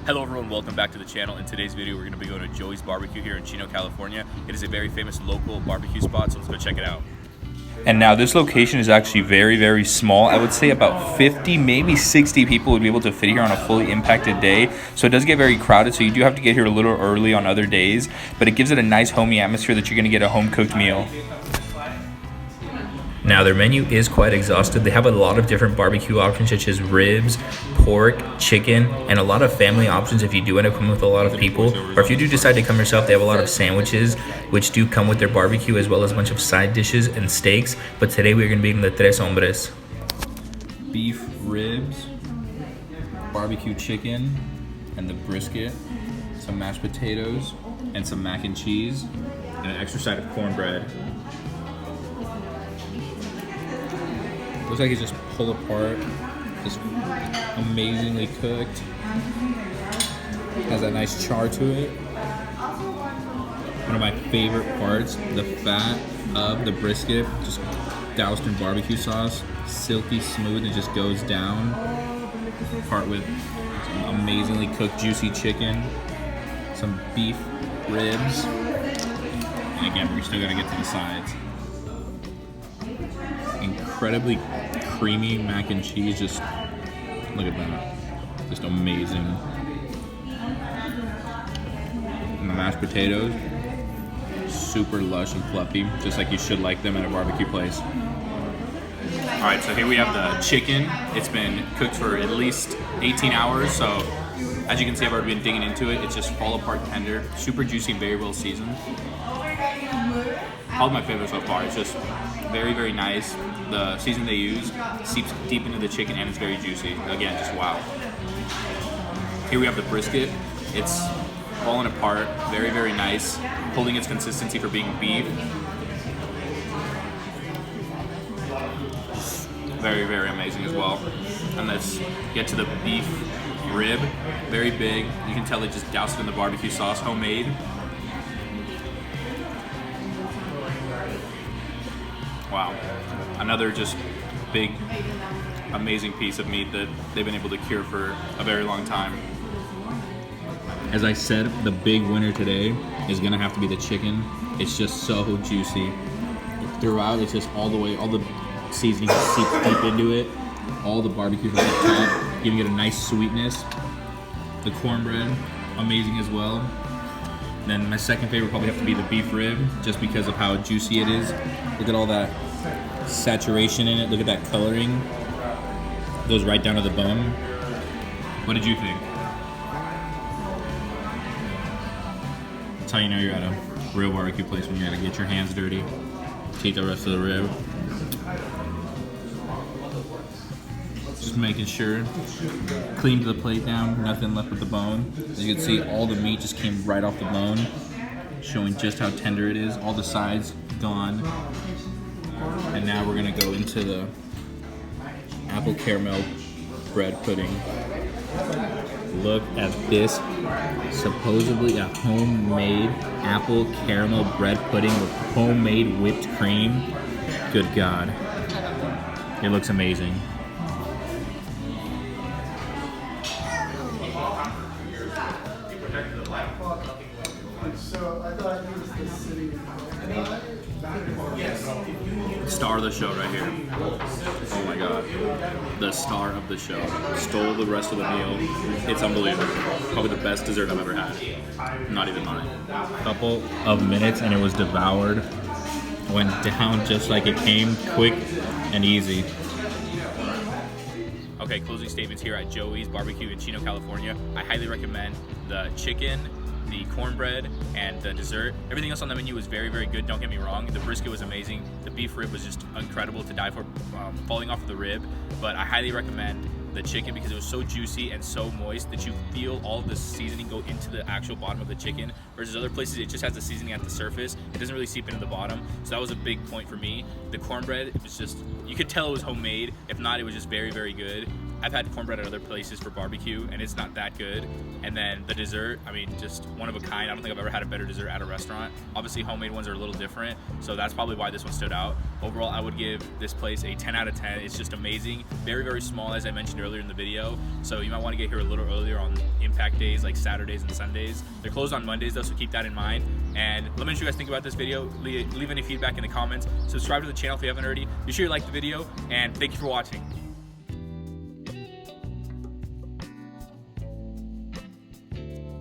Hello everyone, welcome back to the channel. In today's video, we're going to be going to Joey's Barbecue here in Chino, California. It is a very famous local barbecue spot, so let's go check it out. And now this location is actually very small. I would say about 50, maybe 60 people would be able to fit here on a fully impacted day. So it does get very crowded, so you do have to get here a little early on other days, but it gives it a nice homey atmosphere that you're going to get a home-cooked meal. Now their menu is quite exhaustive. They have a lot of different barbecue options such as ribs, pork, chicken, and a lot of family options if you do end up coming with a lot of people. Or if you do decide to come yourself, they have a lot of sandwiches which do come with their barbecue, as well as a bunch of side dishes and steaks. But today we're going to be eating the Tres Hombres. Beef ribs, barbecue chicken, and the brisket, some mashed potatoes, and some mac and cheese, and an extra side of cornbread. Looks like it's just pulled apart, just amazingly cooked. Has that nice char to it. One of my favorite parts, the fat of the brisket, just doused in barbecue sauce, silky smooth, and just goes down. Part with some amazingly cooked juicy chicken, some beef ribs, and again, we're still gonna get to the sides. Incredibly creamy mac and cheese, just look at that, just amazing. And the mashed potatoes, super lush and fluffy, just like you should like them at a barbecue place. All right, so here we have the chicken. It's been cooked for at least 18 hours, so as you can see, I've already been digging into it. It's just fall apart tender, super juicy and very well seasoned. Probably my favorite so far. It's just very nice. The seasoning they use seeps deep into the chicken and it's very juicy. Again, just wow. Here we have the brisket. It's falling apart, very nice, holding its consistency for being beef. Very amazing as well. And let's get to the beef rib. Very big. You can tell they just doused it in the barbecue sauce, homemade. Wow, another just big, amazing piece of meat that they've been able to cure for a very long time. As I said, the big winner today is gonna have to be the chicken. It's just so juicy. Throughout, it's just all the way, all the seasoning seeps deep into it. All the barbecue from the top, giving it a nice sweetness. The cornbread, amazing as well. Then my second favorite probably have to be the beef rib, just because of how juicy it is. Look at all that saturation in it. Look at that coloring. It goes right down to the bone. What did you think? That's how you know you're at a real barbecue place, when you gotta get your hands dirty to eat the rest of the rib. Just making sure, cleaned the plate down, nothing left with the bone. As you can see, all the meat just came right off the bone, showing just how tender it is. All the sides gone. And now we're gonna go into the apple caramel bread pudding. Look at this, supposedly a homemade apple caramel bread pudding with homemade whipped cream. Good God, it looks amazing. Star of the show right here. Oh my God. The star of the show. Stole the rest of the meal. It's unbelievable. Probably the best dessert I've ever had. Not even mine. A couple of minutes and it was devoured. Went down just like it came, quick and easy. Okay, closing statements here at Joey's Barbecue in Chino, California. I highly recommend the chicken, the cornbread, and the dessert. Everything else on the menu was very good, don't get me wrong. The brisket was amazing. The beef rib was just incredible to die for, falling off of the rib. But I highly recommend the chicken because it was so juicy and so moist that you feel all of the seasoning go into the actual bottom of the chicken, versus other places it just has the seasoning at the surface. It doesn't really seep into the bottom. So that was a big point for me. The cornbread, it was just, you could tell it was homemade. If not, it was just very good. I've had cornbread at other places for barbecue, and it's not that good. And then the dessert, I mean, just one of a kind. I don't think I've ever had a better dessert at a restaurant. Obviously, homemade ones are a little different, so that's probably why this one stood out. Overall, I would give this place a 10 out of 10. It's just amazing. Very, very small, as I mentioned earlier in the video. So you might want to get here a little earlier on impact days like Saturdays and Sundays. They're closed on Mondays though, so keep that in mind. And let me know what you guys think about this video. Leave any feedback in the comments. Subscribe to the channel if you haven't already. Be sure you like the video, and thank you for watching.